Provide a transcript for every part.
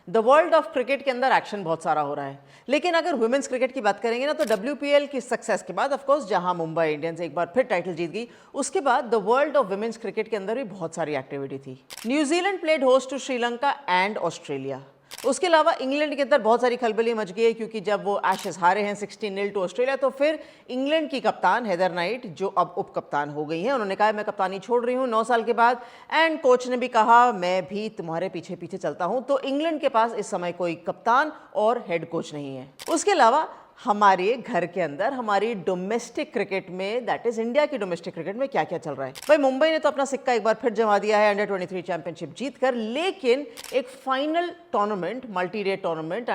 The world of cricket के अंदर action बहुत सारा हो रहा है, लेकिन अगर वुमेन्स क्रिकेट की बात करेंगे ना तो WPL की सक्सेस के बाद ऑफ कोर्स जहां मुंबई इंडियंस एक बार फिर टाइटल जीत गई, उसके बाद the world of women's cricket के अंदर भी बहुत सारी एक्टिविटी थी। New Zealand played host to Sri Lanka and Australia. उसके अलावा इंग्लैंड के अंदर बहुत सारी खलबली मच गई है क्योंकि जब वो एशेस हारे हैं 16-0 टू ऑस्ट्रेलिया, तो फिर इंग्लैंड की कप्तान हेदर नाइट जो अब उप कप्तान हो गई हैं, उन्होंने कहा मैं कप्तानी छोड़ रही हूं 9 साल के बाद, एंड कोच ने भी कहा मैं भी तुम्हारे पीछे पीछे चलता हूं। तो इंग्लैंड के पास इस समय कोई कप्तान और हेड कोच नहीं है। उसके अलावा हमारे घर के अंदर हमारी डोमेस्टिक क्रिकेट में, दैट इज इंडिया की डोमेस्टिक क्रिकेट में क्या क्या चल रहा है। भाई मुंबई ने तो अपना सिक्का एक बार फिर जमा दिया है अंडर 23 चैंपियनशिप जीतकर, लेकिन एक final tournament, multi day tournament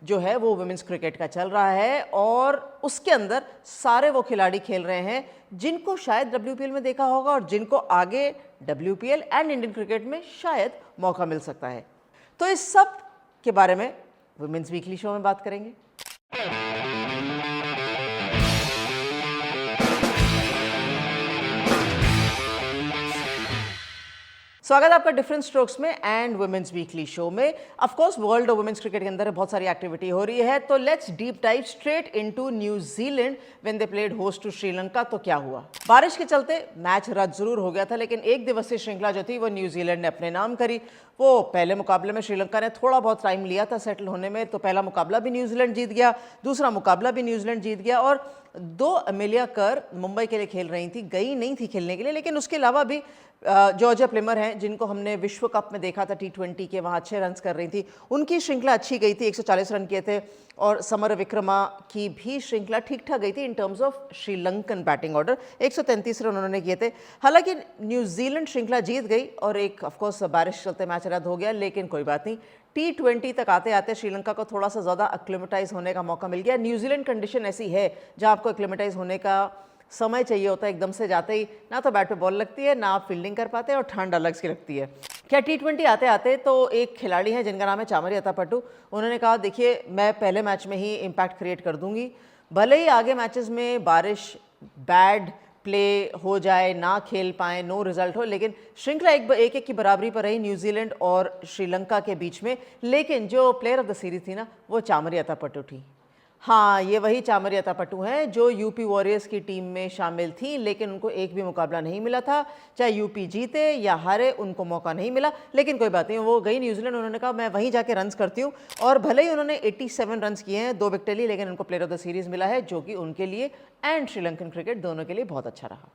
जो है वो वुमेन्स क्रिकेट का चल रहा है, और उसके अंदर सारे वो खिलाड़ी खेल रहे हैं जिनको शायद WPL में देखा होगा और जिनको आगे WPL एंड इंडियन क्रिकेट में शायद मौका मिल सकता है। तो इस सब के बारे में वुमेन्स वीकली शो में बात करेंगे। स्वागत है आपका डिफरेंट स्ट्रोक्स में एंड वुमेन्स वीकली शो में। Of course world of women's cricket के अंदर बहुत सारी एक्टिविटी हो रही है, तो let's deep dive straight into New Zealand when they played host to Sri Lanka. तो क्या हुआ? बारिश के चलते मैच रद्द जरूर हो गया था, लेकिन एक दिवसीय श्रृंखला जो थी वो न्यूजीलैंड ने अपने नाम करी। वो पहले मुकाबले में श्रीलंका ने थोड़ा बहुत टाइम लिया था सेटल होने में, तो पहला मुकाबला भी न्यूजीलैंड जीत गया, दूसरा मुकाबला भी न्यूजीलैंड जीत गया, और 2 अमेलिया कर मुंबई के लिए खेल रही थी, गई नहीं थी खेलने के लिए, लेकिन उसके अलावा भी जॉर्जिया प्लेमर हैं जिनको हमने विश्व कप में देखा था T20 के, वहाँ अच्छे रन्स कर रही थी, उनकी श्रृंखला अच्छी गई थी, 140 रन किए थे, और समर विक्रमा की भी श्रृंखला ठीक ठाक गई थी in terms of Sri Lankan batting order, 133 run उन्होंने किए थे। हालांकि न्यूजीलैंड श्रृंखला जीत गई और एक ऑफकोर्स बारिश चलते मैच रद्द हो गया, लेकिन कोई बात नहीं, T20 तक आते आते श्रीलंका को थोड़ा सा ज़्यादा एक्लिमेटाइज होने का मौका मिल गया। न्यूजीलैंड कंडीशन ऐसी है जहाँ आपको एक्लिमेटाइज होने का समय चाहिए होता है, एकदम से जाते ही ना तो बैट पे बॉल लगती है, ना आप फील्डिंग कर पाते हैं, और ठंड अलग सी लगती है। क्या T20 आते आते तो एक खिलाड़ी है जिनका नाम है चामरी अतापट्टू, उन्होंने कहा देखिए मैं पहले मैच में ही इम्पैक्ट क्रिएट कर दूंगी, भले ही आगे मैचेस में बारिश, बैड प्ले हो जाए, ना खेल पाए, नो रिजल्ट हो, लेकिन श्रृंखला एक की बराबरी पर रही न्यूजीलैंड और श्रीलंका के बीच में। लेकिन जो प्लेयर ऑफ द सीरीज थी ना वो चामरी अतापट्टू थी। हाँ, ये वही चामरी अतापट्टू हैं जो यूपी वॉरियर्स की टीम में शामिल थी, लेकिन उनको एक भी मुकाबला नहीं मिला था, चाहे यूपी जीते या हारे उनको मौका नहीं मिला। लेकिन कोई बात नहीं, वो गई न्यूजीलैंड, उन्होंने कहा मैं वहीं जाके रन्स करती हूँ, और भले ही उन्होंने 87 रन्स किए हैं, 2 विकेट ली, लेकिन उनको प्लेयर ऑफ द सीरीज मिला है, जो कि उनके लिए एंड श्रीलंकन क्रिकेट दोनों के लिए बहुत अच्छा रहा।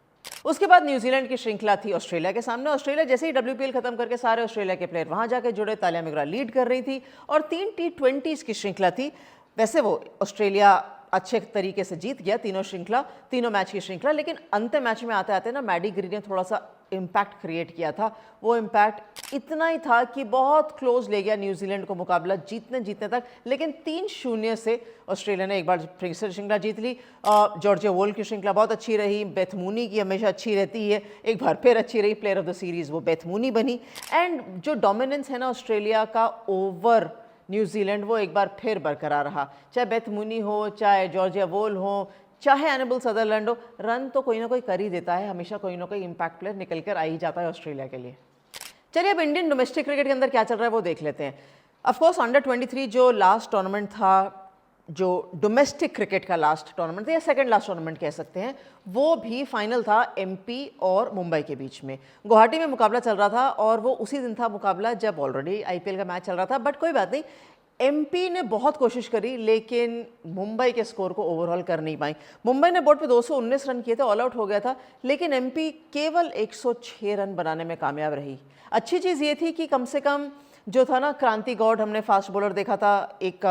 उसके बाद न्यूजीलैंड की श्रृंखला थी ऑस्ट्रेलिया के सामने। ऑस्ट्रेलिया जैसे ही WPL खत्म करके सारे ऑस्ट्रेलिया के प्लेयर वहां जाके जुड़े, तालिया मिगरा लीड कर रही थी, और 3 T20s की श्रृंखला थी। वैसे वो ऑस्ट्रेलिया अच्छे तरीके से जीत गया तीनों मैच की श्रृंखला, लेकिन अंतिम मैच में आते आते ना मैडी ग्रीन ने थोड़ा सा इम्पैक्ट क्रिएट किया था। वो इम्पैक्ट इतना ही था कि बहुत क्लोज ले गया न्यूजीलैंड को मुकाबला जीतने तक, लेकिन 3-0 से ऑस्ट्रेलिया ने एक बार फिर से श्रृंखला जीत ली। जॉर्जिया वोल की श्रृंखला बहुत अच्छी रही, बेथ मूनी की हमेशा अच्छी रहती है, एक बार फिर अच्छी रही, प्लेयर ऑफ द सीरीज वो बेथ मूनी बनी। एंड जो डोमिनेंस है ना ऑस्ट्रेलिया का ओवर न्यूजीलैंड, वो एक बार फिर बरकरार रहा, चाहे बेथ मूनी हो, चाहे जॉर्जिया वोल हो, चाहे एनेबल सदरलैंड हो, रन तो कोई ना कोई कर ही देता है, हमेशा कोई ना कोई इम्पैक्ट प्लेयर निकल कर आ ही जाता है ऑस्ट्रेलिया के लिए। चलिए अब इंडियन डोमेस्टिक क्रिकेट के अंदर क्या चल रहा है वो देख लेते हैं। ऑफकोर्स अंडर 23 जो लास्ट टूर्नामेंट था, जो डोमेस्टिक क्रिकेट का लास्ट टूर्नामेंट था, या सेकंड लास्ट टूर्नामेंट कह सकते हैं, वो भी फाइनल था MP और मुंबई के बीच में। गुवाहाटी में मुकाबला चल रहा था, और वो उसी दिन था मुकाबला जब ऑलरेडी IPL का मैच चल रहा था, बट कोई बात नहीं, MP ने बहुत कोशिश करी, लेकिन मुंबई के स्कोर को ओवरऑल कर नहीं पाई। मुंबई ने बोर्ड पे 219 रन किए थे, ऑल आउट हो गया था, लेकिन MP केवल 106 रन बनाने में कामयाब रही। अच्छी चीज़ ये थी कि कम से कम जो था ना, क्रांति गौड़ हमने फास्ट बॉलर देखा था, एक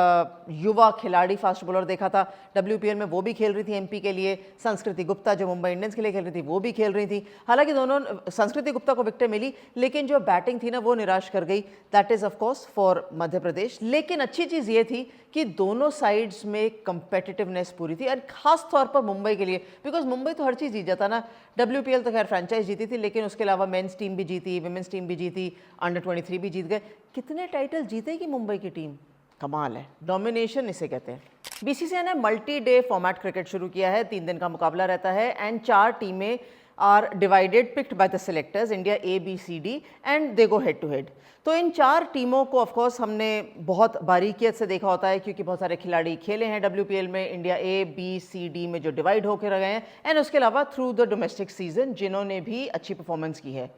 युवा खिलाड़ी फास्ट बॉलर देखा था WPL में, वो भी खेल रही थी MP के लिए। संस्कृति गुप्ता जो मुंबई इंडियंस के लिए खेल रही थी वो भी खेल रही थी। हालांकि दोनों, संस्कृति गुप्ता को विकेट मिली, लेकिन जो बैटिंग थी ना वो निराश कर गई, that is of course for Madhya Pradesh. लेकिन अच्छी चीज़ ये थी कि दोनों साइड्स में कंपेटिटिवनेस पूरी थी, और खास तौर पर मुंबई के लिए, बिकॉज मुंबई तो हर चीज़ जीत जाता ना। WPL तो खैर फ्रेंचाइज जीती थी, लेकिन उसके अलावा मेंस टीम भी जीती, विमेंस टीम भी जीती, अंडर 23 भी जीत गए। कितने टाइटल जीतेगी मुंबई की टीम, कमाल है, डोमिनेशन इसे कहते हैं। BCCI ने मल्टी डे फॉर्मेट क्रिकेट शुरू किया है, 3 दिन का मुकाबला रहता है, एंड 4 टीमें are divided picked by the selectors, India A B C D, and they go head to head. तो इन 4 टीमों को ऑफ कोर्स हमने बहुत बारीकियत से देखा होता है क्योंकि बहुत सारे खिलाड़ी खेले हैं WPL में, India A B C D में जो डिवाइड होकर गए हैं, एंड उसके अलावा थ्रू द डोमेस्टिक सीजन जिन्होंने भी अच्छी परफॉर्मेंस की है।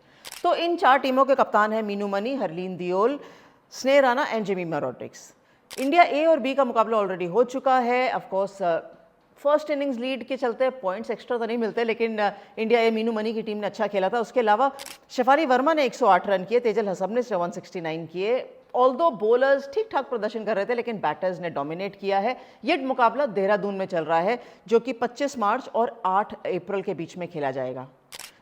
तो इन 4 टीमों के कप्तान हैं Meenu money, Harleen Deol, Sneh Rana and Jemimah Rodrigues. India A और बी का मुकाबला ऑलरेडी हो चुका है। Of course first innings lead के चलते पॉइंट्स एक्स्ट्रा तो नहीं मिलते, लेकिन इंडिया ए मीनू मनी की टीम ने अच्छा खेला था। उसके अलावा शफारी वर्मा ने 108 रन किए, तेजल हसब ने 169 किए। ऑल्दो बॉलर्स ठीक ठाक प्रदर्शन कर रहे थे, लेकिन बैटर्स ने डोमिनेट किया है। ये मुकाबला देहरादून में चल रहा है, जो कि 25 मार्च और 8 अप्रैल के बीच में खेला जाएगा।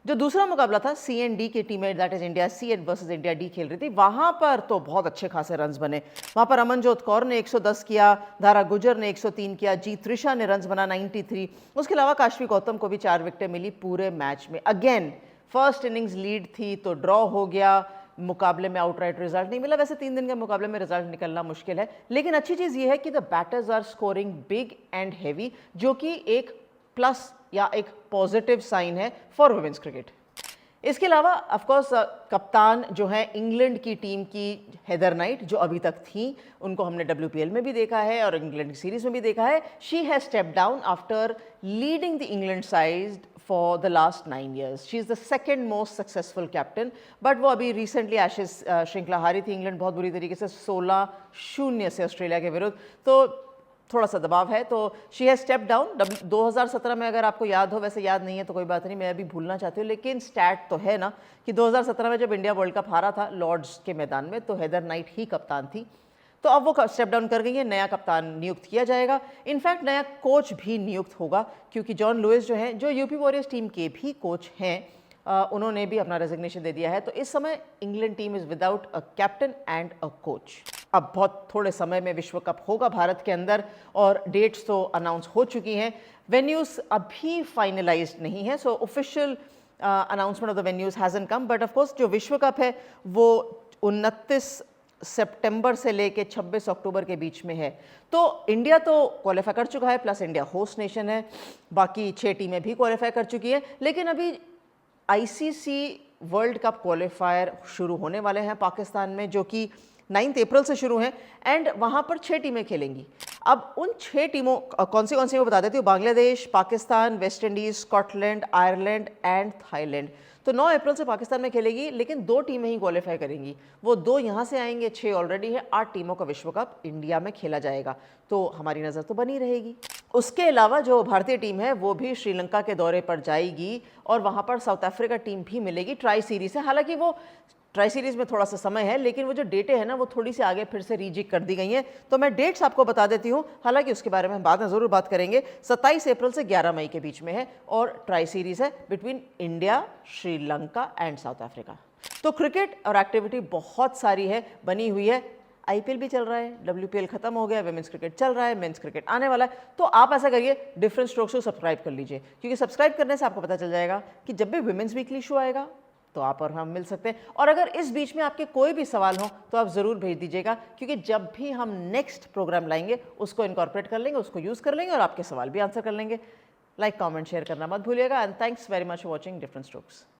जो दूसरा मुकाबला था सी एंड डी की टीमें, that is India C versus India D खेल रही थी, वहां पर तो बहुत अच्छे खासे रन्स बने। वहां पर अमनजोत कौर ने 110 किया, धारा गुजर ने 103 किया, जी त्रिशा ने रन्स बना 93। उसके अलावा काशवी गौतम को भी 4 विकेटें मिली पूरे मैच में। अगेन फर्स्ट इनिंग्स लीड थी तो ड्रॉ हो गया, मुकाबले में आउटराइट रिजल्ट नहीं मिला। वैसे 3 दिन के मुकाबले में रिजल्ट निकलना मुश्किल है, लेकिन अच्छी चीज ये है कि the batters are scoring big and heavy, जो कि एक प्लस या एक पॉजिटिव साइन है फॉर वुमेन्स क्रिकेट। इसके अलावा ऑफ कोर्स कप्तान जो है इंग्लैंड की टीम की हेदर नाइट, जो अभी तक थी, उनको हमने WPL में भी देखा है और इंग्लैंड की सीरीज में भी देखा है। She has step down after leading the England side for the last 9 years। She is the second most successful captain, but वो अभी रिसेंटली एशेज श्रृंखला हारी थी इंग्लैंड बहुत बुरी तरीके से 16-0 से ऑस्ट्रेलिया के विरुद्ध, तो थोड़ा सा दबाव है। तो शी हैज स्टेप डाउन। 2017 में अगर आपको याद हो, वैसे याद नहीं है तो कोई बात नहीं, मैं अभी भूलना चाहती हूँ, लेकिन स्टैट तो है ना कि 2017 में जब इंडिया वर्ल्ड कप हारा था लॉर्ड्स के मैदान में, तो हेदर नाइट ही कप्तान थी। तो अब वो स्टेप डाउन कर गई है, नया कप्तान नियुक्त किया जाएगा। इनफैक्ट नया कोच भी नियुक्त होगा, क्योंकि जॉन लुइस जो हैं, जो यूपी वॉरियर्स टीम के भी कोच हैं, उन्होंने भी अपना रेजिग्नेशन दे दिया है। तो इस समय England team is without a captain and a coach. अब बहुत थोड़े समय में विश्व कप होगा भारत के अंदर, और डेट्स तो अनाउंस हो चुकी हैं। वेन्यूज़ अभी फाइनलाइज्ड नहीं है, सो official announcement of the venues hasn't come, but of course जो विश्व कप है वो 29 सितंबर से लेके 26 अक्टूबर के बीच में है। तो इंडिया तो क्वालिफाई कर चुका है, प्लस इंडिया होस्ट नेशन है, बाकी 6 टीमें भी क्वालिफाई कर चुकी है। लेकिन अभी ICC वर्ल्ड कप क्वालिफायर शुरू होने वाले हैं पाकिस्तान में, जो कि 9 अप्रैल से शुरू हैं, एंड वहाँ पर 6 टीमें खेलेंगी। अब उन 6 टीमों कौन सी वो बता देती हूँ। Bangladesh, Pakistan, West Indies, Scotland, Ireland and Thailand. तो 9 अप्रैल से पाकिस्तान में खेलेगी, लेकिन 2 टीमें ही क्वालिफाई करेंगी। वो 2 यहाँ से आएंगे, 6 ऑलरेडी है। 8 टीमों का विश्व कप इंडिया में खेला जाएगा, तो हमारी नज़र तो बनी रहेगी। उसके अलावा जो भारतीय टीम है वो भी श्रीलंका के दौरे पर जाएगी, और वहाँ पर साउथ अफ्रीका टीम भी मिलेगी ट्राई सीरीज से। हालांकि वो ट्राई सीरीज में थोड़ा सा समय है, लेकिन वो जो डेटें हैं ना वो थोड़ी सी आगे फिर से रीजिक कर दी गई हैं। तो मैं डेट्स आपको बता देती हूँ, हालांकि उसके बारे में हम बाद में ज़रूर बात करेंगे। 27 अप्रैल से 11 मई के बीच में है, और ट्राई सीरीज है between India, Sri Lanka and south Africa. तो क्रिकेट और एक्टिविटी बहुत सारी है, बनी हुई है। IPL भी चल रहा है, WPL खत्म हो गया, वुमेन्स क्रिकेट चल रहा है, मेंस क्रिकेट आने वाला है। तो आप ऐसा करिए, डिफरेंट स्ट्रोक्स को सब्सक्राइब कर लीजिए, क्योंकि सब्सक्राइब करने से आपको पता चल जाएगा कि जब भी वुमेन्स वीकली शो आएगा तो आप और हम मिल सकते हैं। और अगर इस बीच में आपके कोई भी सवाल हो तो आप ज़रूर भेज दीजिएगा, क्योंकि जब भी हम नेक्स्ट प्रोग्राम लाएंगे उसको इनकॉर्पोरेट कर लेंगे, उसको यूज़ कर लेंगे और आपके सवाल भी आंसर कर लेंगे। लाइक, कमेंट, शेयर करना मत भूलिएगा, and thanks very much for watching different strokes.